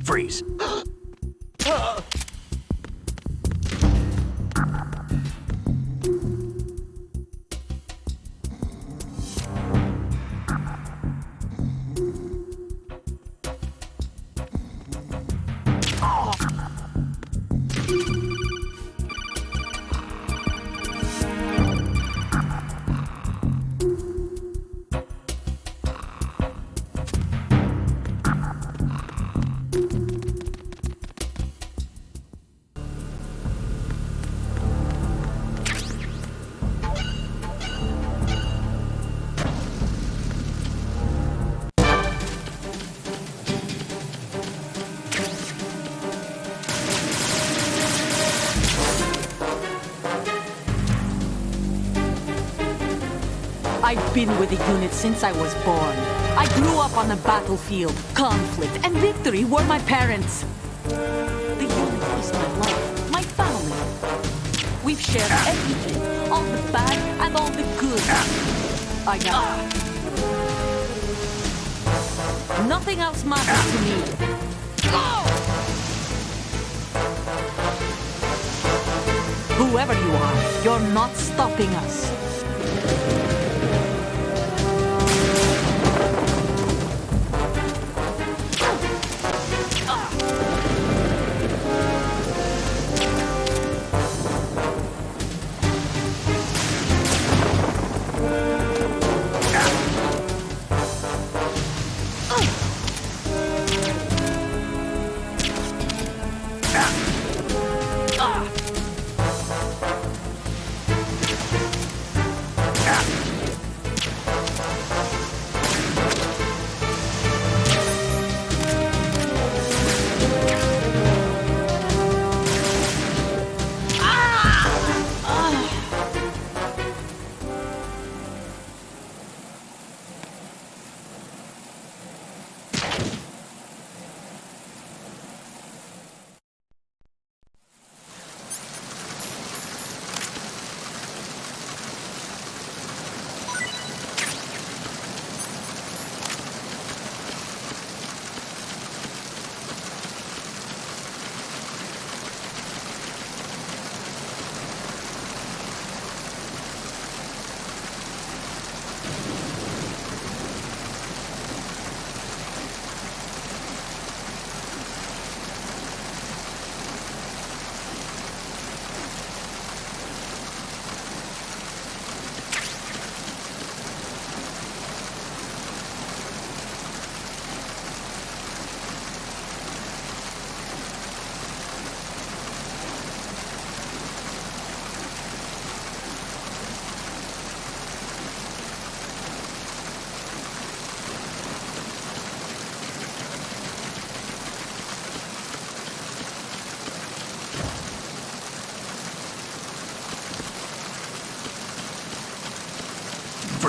Freeze. I've been with the unit since I was born. I grew up on the battlefield. Conflict and victory were my parents. The unit is my life, my family. We've shared everything, all the bad and all the good. I know. Nothing else matters to me. Whoever you are, you're not stopping us.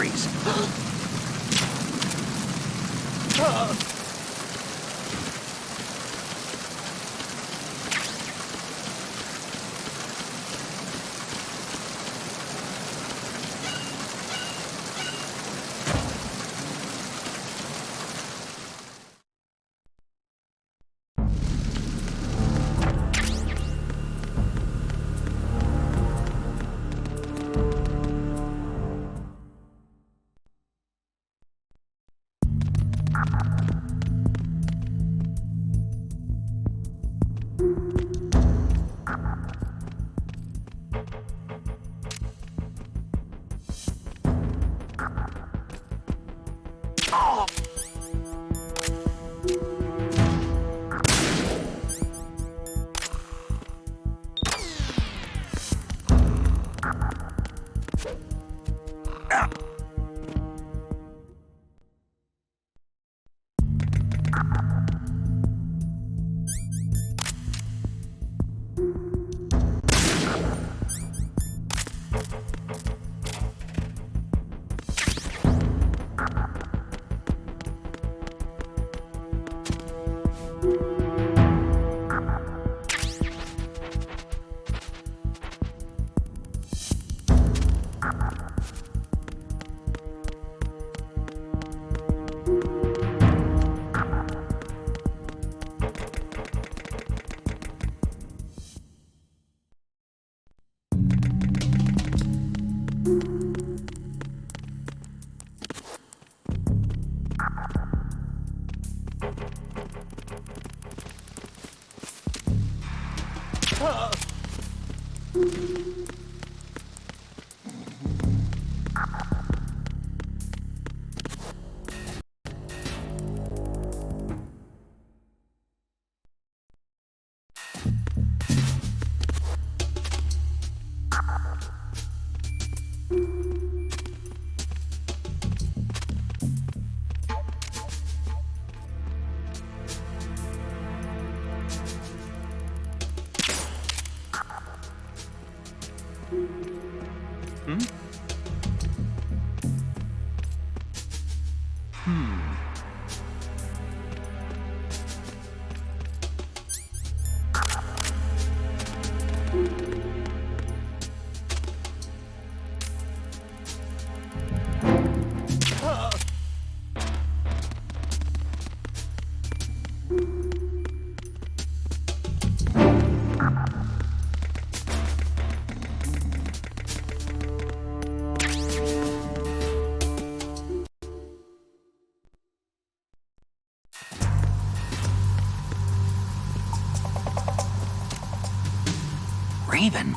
batteries. Raven.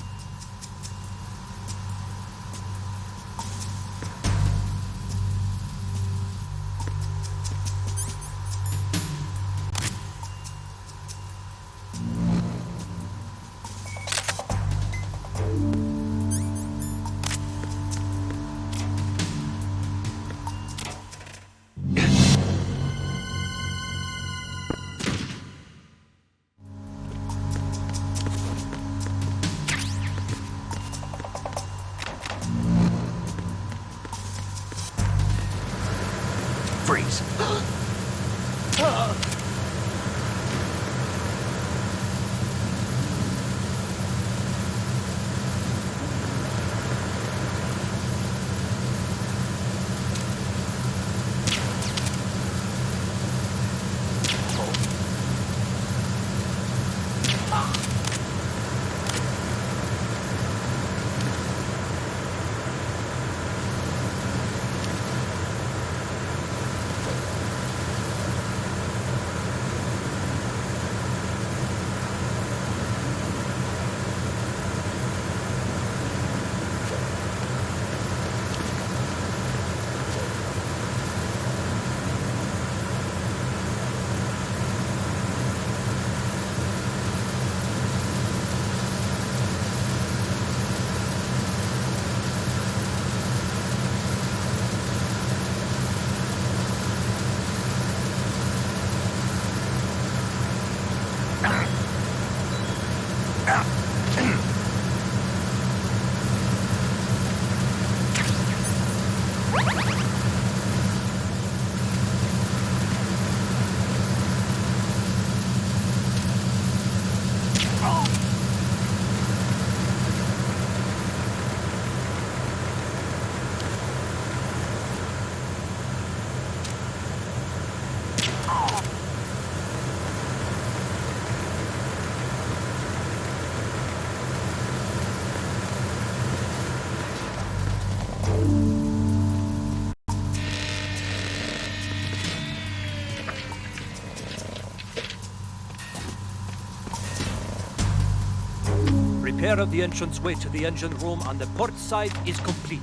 Repair of the entranceway to the engine room on the port side is complete.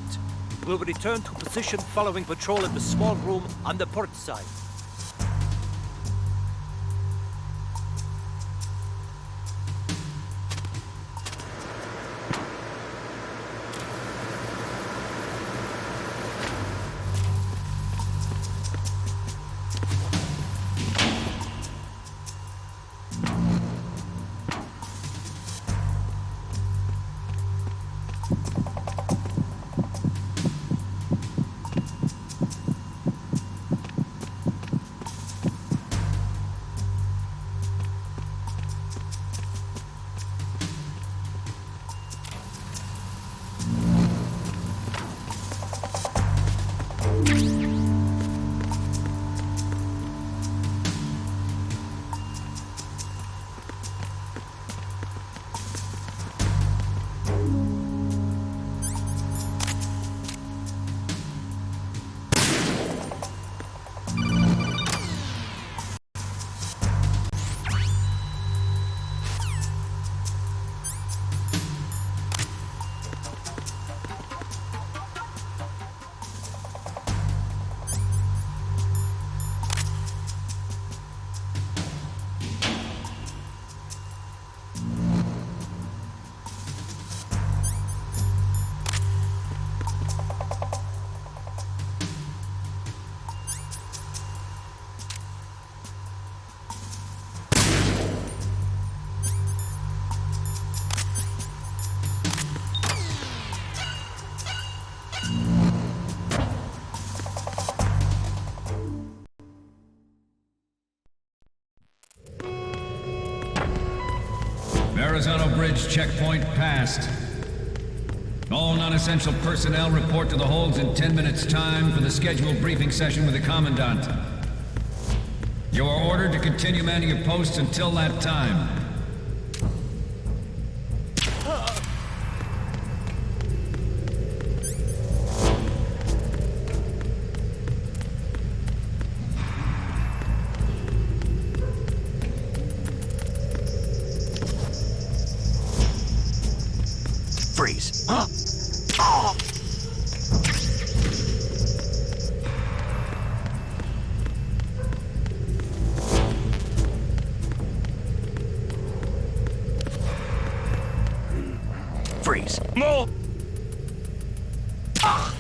We'll return to position following patrol in the small room on the port side. Verrazano Bridge checkpoint passed. All non-essential personnel report to the holds in 10 minutes' time for the scheduled briefing session with the Commandant. You are ordered to continue manning your posts until that time. Freeze. Huh? Oh! Freeze. More! Ah!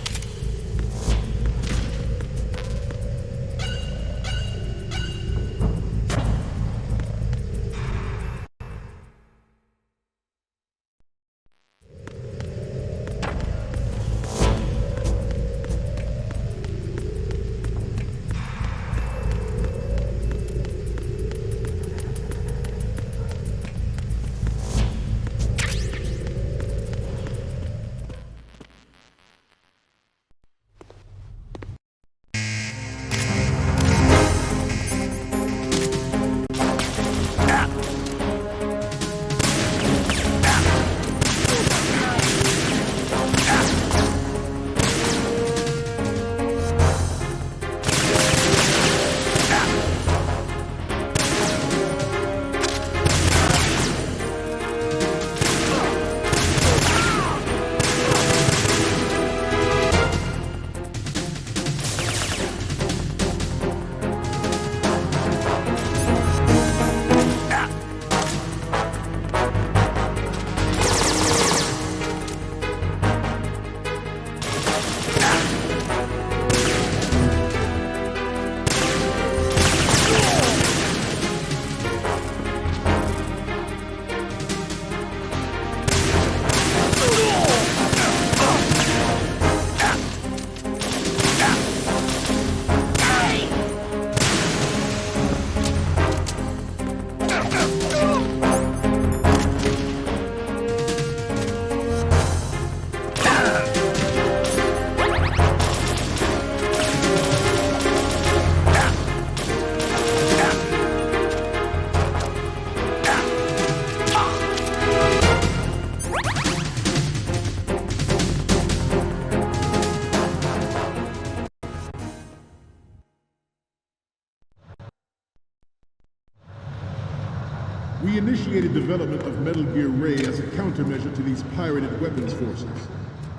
We initiated development of Metal Gear Ray as a countermeasure to these pirated weapons forces.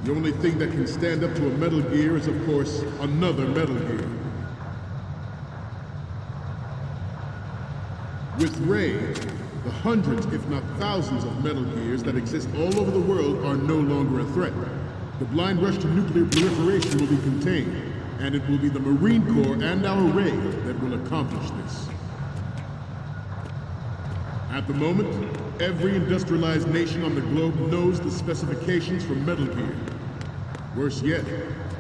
The only thing that can stand up to a Metal Gear is, of course, another Metal Gear. With Ray, the hundreds, if not thousands, of Metal Gears that exist all over the world are no longer a threat. The blind rush to nuclear proliferation will be contained, and it will be the Marine Corps and our Ray that will accomplish this. At the moment, every industrialized nation on the globe knows the specifications for Metal Gear. Worse yet,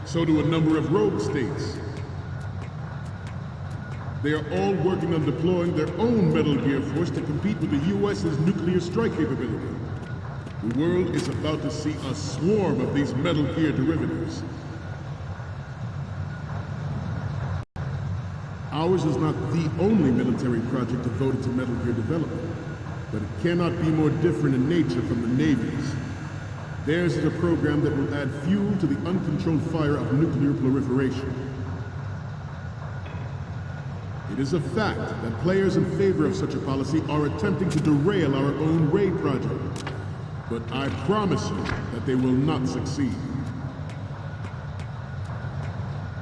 so do a number of rogue states. They are all working on deploying their own Metal Gear force to compete with the US's nuclear strike capability. The world is about to see a swarm of these Metal Gear derivatives. Ours is not the only military project devoted to Metal Gear development, but it cannot be more different in nature from the Navy's. Theirs is a program that will add fuel to the uncontrolled fire of nuclear proliferation. It is a fact that players in favor of such a policy are attempting to derail our own Ray project. But I promise you that they will not succeed.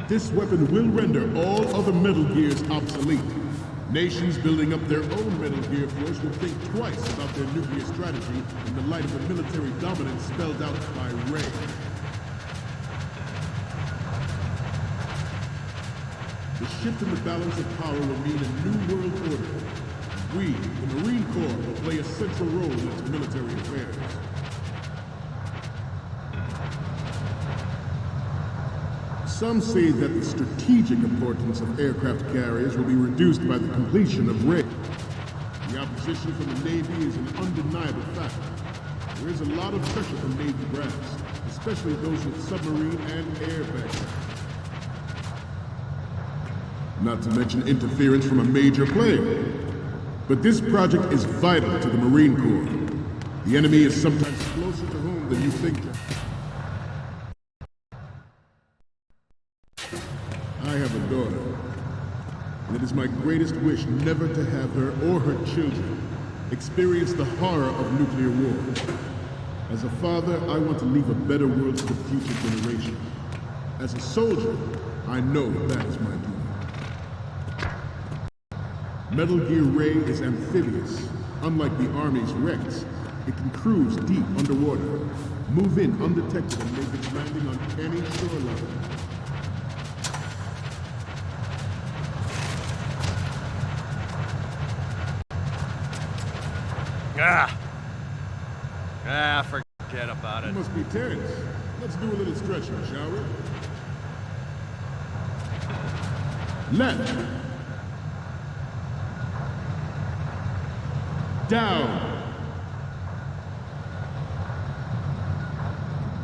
This weapon will render all other Metal Gears obsolete. Nations building up their own Metal Gear force will think twice about their nuclear strategy in the light of the military dominance spelled out by Ray. The shift in the balance of power will mean a new world order. We, the Marine Corps, will play a central role in its military affairs. Some say that the strategic importance of aircraft carriers will be reduced by the completion of Ray. The opposition from the Navy is an undeniable fact. There is a lot of pressure from Navy brass, especially those with submarine and air bases. Not to mention interference from a major player. But this project is vital to the Marine Corps. The enemy is sometimes closer to home than you think. I have a daughter, and it is my greatest wish never to have her or her children experience the horror of nuclear war. As a father, I want to leave a better world to the future generation. As a soldier, I know that is my duty. Metal Gear Ray is amphibious. Unlike the Army's Rex, it can cruise deep underwater, move in undetected, and make its landing on any shoreline. Forget about it. You must be tense. Let's do a little stretching, shall we? Left. Down.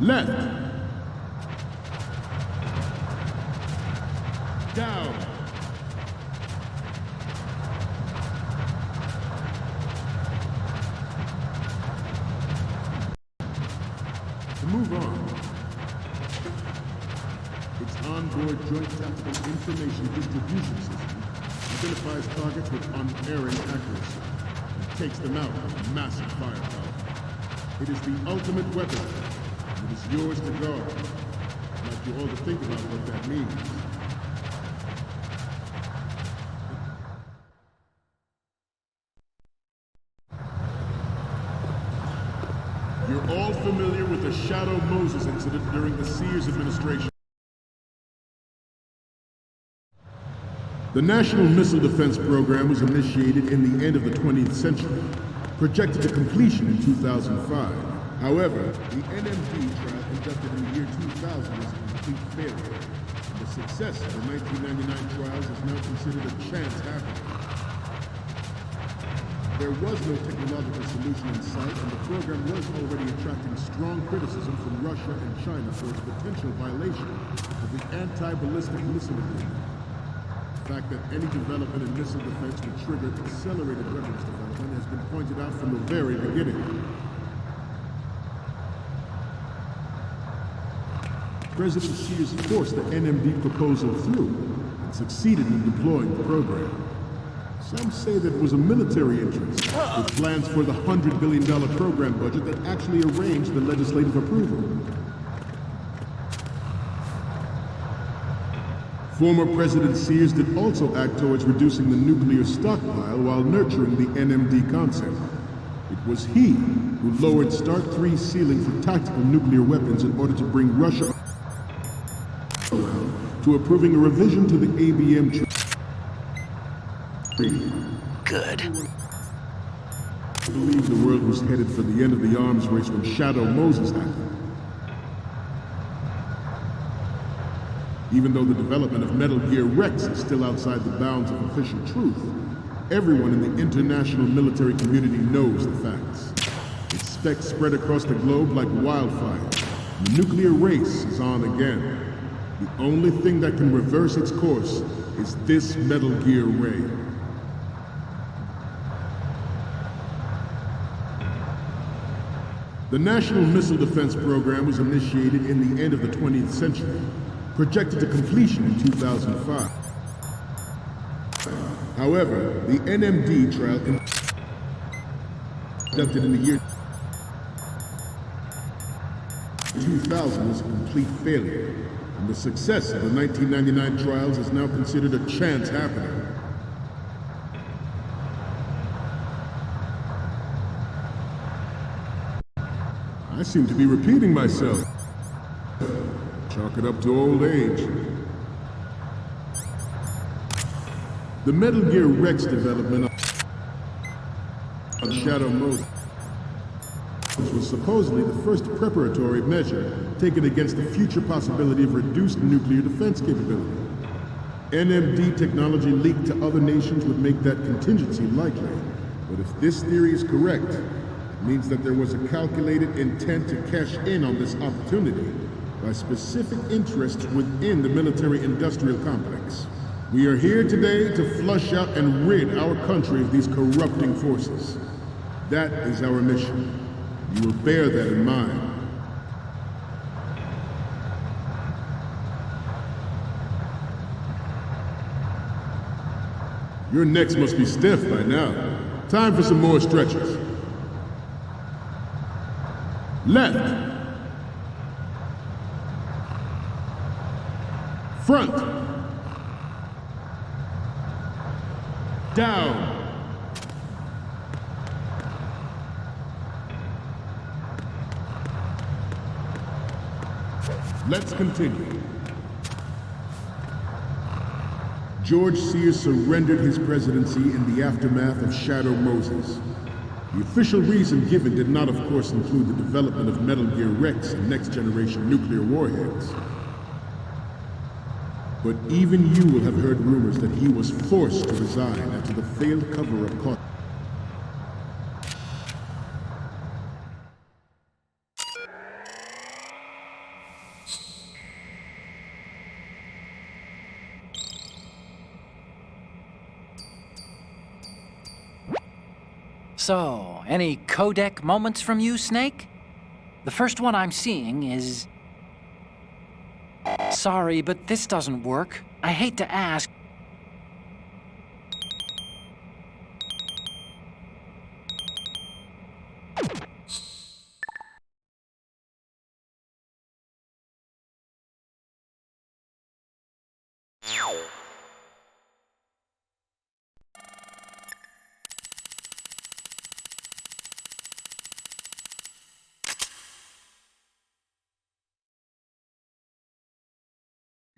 Left. Down. To move on, its onboard joint tactical information distribution system identifies targets with unerring accuracy and takes them out with massive firepower. It is the ultimate weapon, and it is yours to guard. I'd like you all to think about what that means. You're all familiar with the Shadow Moses incident during the Sears administration. The National Missile Defense Program was initiated in the end of the 20th century, projected to completion in 2005. However, the NMD trial conducted in the year 2000 was a complete failure. And the success of the 1999 trials is now considered a chance happening. There was no technological solution in sight, and the program was already attracting strong criticism from Russia and China for its potential violation of the anti-ballistic missile agreement. The fact that any development in missile defense would trigger accelerated weapons development has been pointed out from the very beginning. President Sears forced the NMD proposal through and succeeded in deploying the program. Some say that it was a military interest with plans for the $100 billion program budget that actually arranged the legislative approval. Former President Sears did also act towards reducing the nuclear stockpile while nurturing the NMD concept. It was he who lowered Start 3's ceiling for tactical nuclear weapons in order to bring Russia to approving a revision to the ABM treaty. Good. I believe the world was headed for the end of the arms race when Shadow Moses happened. Even though the development of Metal Gear Rex is still outside the bounds of official truth, everyone in the international military community knows the facts. Its specs spread across the globe like wildfire. The nuclear race is on again. The only thing that can reverse its course is this Metal Gear ray. The National Missile Defense Program was initiated in the end of the 20th century, projected to completion in 2005. However, the NMD trial conducted in the year 2000 was a complete failure, and the success of the 1999 trials is now considered a chance happening. I seem to be repeating myself. Chalk it up to old age. The Metal Gear Rex development of Shadow Moses was supposedly the first preparatory measure taken against the future possibility of reduced nuclear defense capability. NMD technology leaked to other nations would make that contingency likely. But if this theory is correct, it means that there was a calculated intent to cash in on this opportunity by specific interests within the military-industrial complex. We are here today to flush out and rid our country of these corrupting forces. That is our mission. You will bear that in mind. Your necks must be stiff by now. Time for some more stretches. Left. Front. Down. Let's continue. George Sears surrendered his presidency in the aftermath of Shadow Moses. The official reason given did not, of course, include the development of Metal Gear Rex and next-generation nuclear warheads. But even you will have heard rumors that he was forced to resign after the failed cover-up caught. So, any codec moments from you, Snake? The first one I'm seeing is... Sorry, but this doesn't work. I hate to ask,